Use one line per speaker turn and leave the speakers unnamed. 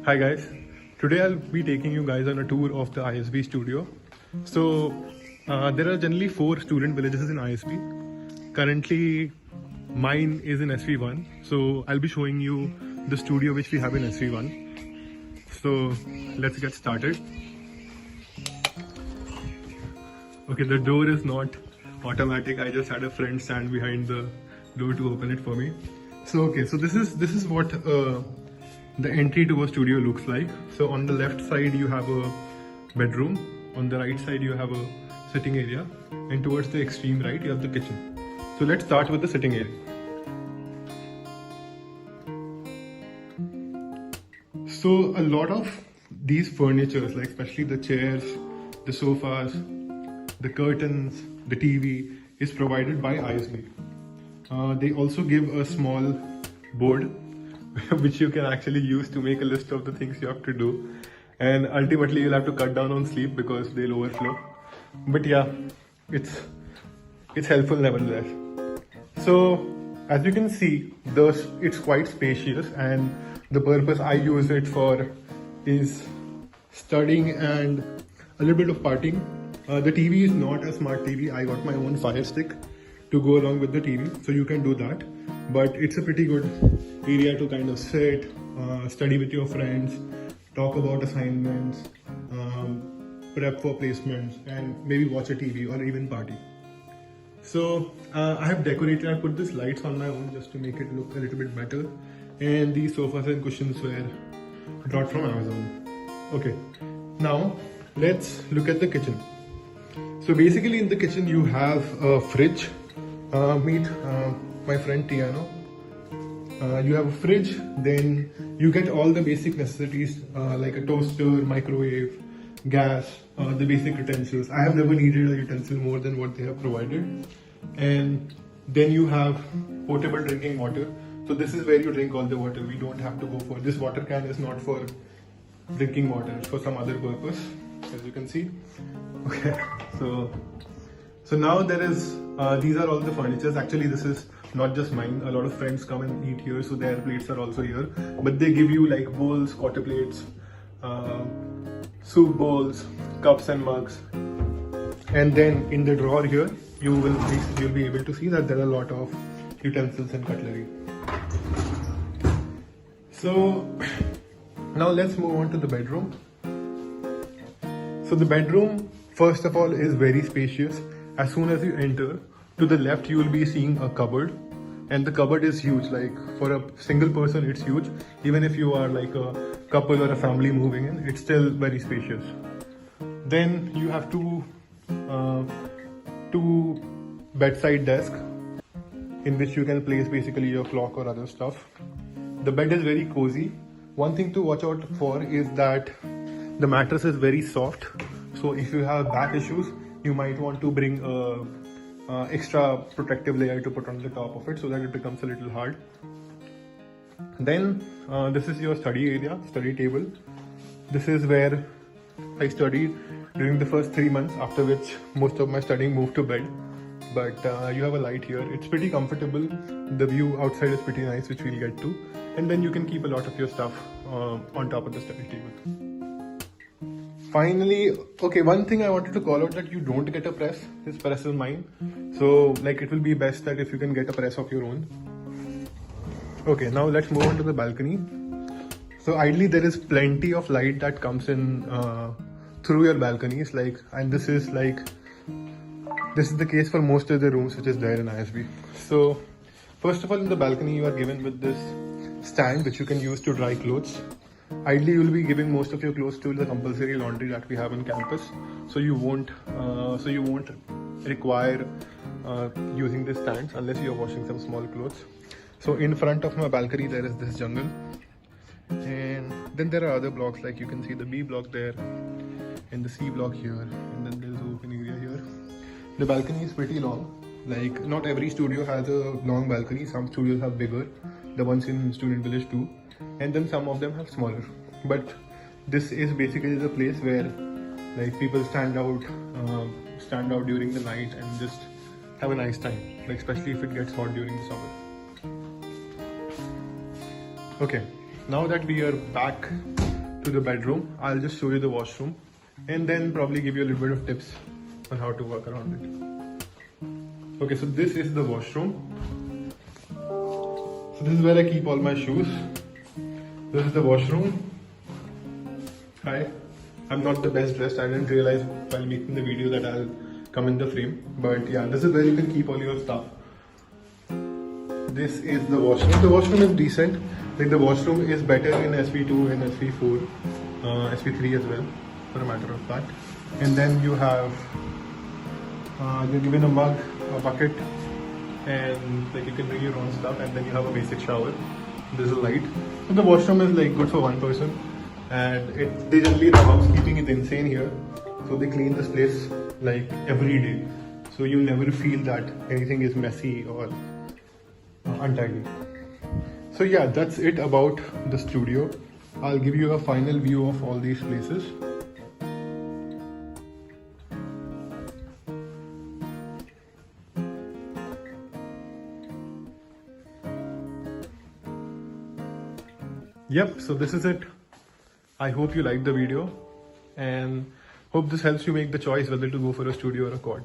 Hi guys, today I'll be taking you guys on a tour of the ISB studio. So there are generally 4 student villages in ISB. Currently mine is in SV1, so I'll be showing you the studio which we have in SV1. So let's get started. Okay, the door is not automatic. I just had a friend stand behind the door to open it for me. So okay, so this is what the entry to a studio looks like. So on the left side you have a bedroom, on the right side you have a sitting area, and towards the extreme right you have the kitchen. So let's start with the sitting area. So a lot of these furnitures, like especially the chairs, the sofas, the curtains, the TV, is provided by ISB. They also give a small board which you can actually use to make a list of the things you have to do, and ultimately you'll have to cut down on sleep because they'll overflow. But yeah, it's helpful nevertheless. So as you can see, it's quite spacious, and the purpose I use it for is studying and a little bit of partying. The TV is not a smart TV. I got my own Fire Stick to go along with the TV, so you can do that. But it's a pretty good area to kind of sit, study with your friends, talk about assignments, prep for placements, and maybe watch a TV or even party. So I have decorated, I put these lights on my own just to make it look a little bit better. And these sofas and cushions were brought from Amazon. Okay, now let's look at the kitchen. So basically in the kitchen you have a fridge. Meet my friend Tiano. You have a fridge, then you get all the basic necessities like a toaster, microwave, gas, the basic utensils. I have never needed a utensil more than what they have provided. And then you have potable drinking water. So this is where you drink all the water. We don't have to go for this water can is not for drinking water, it's for some other purpose, as you can see. Okay, so now there is these are all the furnitures. Actually this is not just mine, a lot of friends come and eat here, so their plates are also here, but they give you like bowls, quarter plates, soup bowls, cups and mugs. And then in the drawer here you'll be able to see that there are a lot of utensils and cutlery. So now let's move on to the bedroom. So the bedroom, first of all, is very spacious. As soon as you enter, to the left you will be seeing a cupboard, and the cupboard is huge. Like for a single person it's huge. Even if you are like a couple or a family moving in, it's still very spacious. Then you have two bedside desks in which you can place basically your clock or other stuff. The bed is very cozy. One thing to watch out for is that the mattress is very soft. So if you have back issues, you might want to bring a extra protective layer to put on the top of it so that it becomes a little hard. Then this is your study area, study table. This is where I studied during the first 3 months, after which most of my studying moved to bed. But you have a light here. It's pretty comfortable. The view outside is pretty nice, which we'll get to. And then you can keep a lot of your stuff on top of the study table. Finally, okay, one thing I wanted to call out, that you don't get a press. This press is mine. So like it will be best that if you can get a press of your own. Okay, now let's move on to the balcony. So ideally there is plenty of light that comes in through your balconies, and this is the case for most of the rooms which is there in ISB. So first of all, in the balcony you are given with this stand which you can use to dry clothes. Ideally you will be giving most of your clothes to the compulsory laundry that we have on campus, so you won't require using this stand unless you are washing some small clothes. So in front of my balcony there is this jungle, and then there are other blocks, like you can see the B block there and the C block here, and then there's an open area here. The balcony is pretty long. Like not every studio has a long balcony. Some studios have bigger, the ones in Student Village too, and then some of them have smaller. But this is basically the place where like people stand out during the night and just have a nice time, like especially if it gets hot during the summer. Okay, now that we are back to the bedroom, I'll just show you the washroom and then probably give you a little bit of tips on how to work around it. Okay, so this is the washroom. So this is where I keep all my shoes. This is the washroom. Hi. I'm not the best dressed. I didn't realize while making the video that I'll come in the frame. But yeah, this is where you can keep all your stuff. This is the washroom. The washroom is decent. Like the washroom is better in SV2 and SV4, SV3 as well, for a matter of fact. And then you have, you're given a mug, a bucket, and like you can bring your own stuff. And then you have a basic shower. There's a light. And the washroom is like good for one person. And they generally, the housekeeping is insane here. So they clean this place like every day. So you'll never feel that anything is messy or untidy. So yeah, that's it about the studio. I'll give you a final view of all these places. Yep, so this is it. I hope you liked the video and hope this helps you make the choice whether to go for a studio or a quad.